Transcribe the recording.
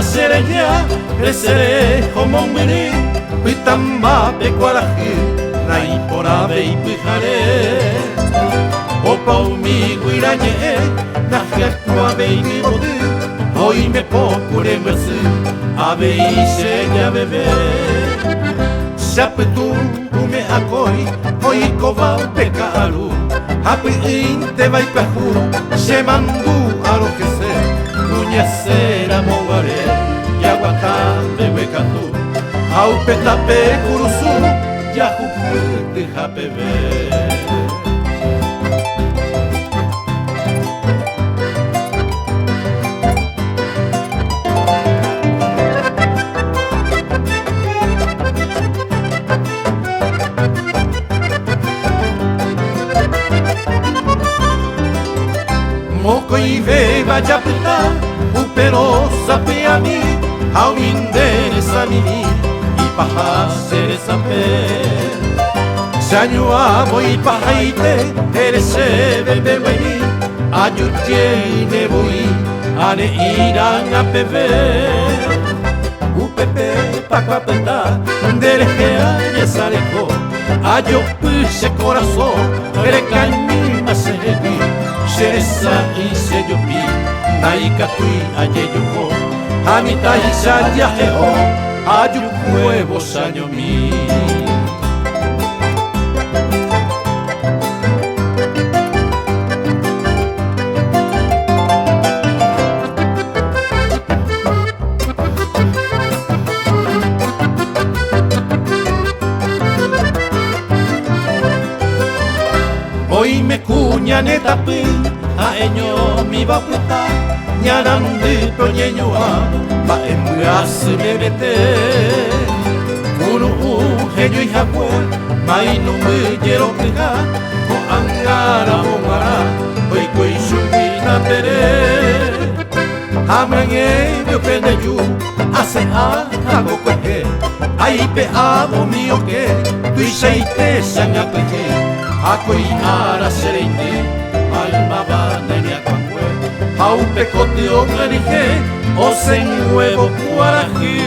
sereña, resere como miri, pitamba pe quaraji, nai porabe y pijare. Opa umi guirañe, naja kuabe y mi bodu, hoy me pokure mersu, abe y seña bebé. Shapetu ume akoi, hoy kova pekaru, hapi inte vai pehu, shemandu arokese, uñasera mogare, yaguatambe wekatu, au petape kurusu, yahuputi hapebe. Moko i veva japuta, upero sape a mi, au interesa mini, i paha sere sape. Sanyo amo i pahaite, ere se bebe weni, ayutie i nebui, ane irang a peve. Upepe pakapeta, derejea yesareko, ayo puse corazón, ere kaimi maserebi. Seresa y seyopi, naikatui ayeyoko, amita y sayajeo, ayu huevo sayomi. Hoy me cuña netapi, a eño mi baputa, ñarandi proñeñoa, va embuase me vete. Kuru ujeño y japue, mainu mujero pega, o angara mongara, hoy koi shumita pere. Hamrange yo peneyu, hace hago coge, ahí pe amo mío que, tu ishaite sangapeje. Akoi ara sereite, almaba nenia kwangwe, au pekote o marije, o sen huevo kuaraji.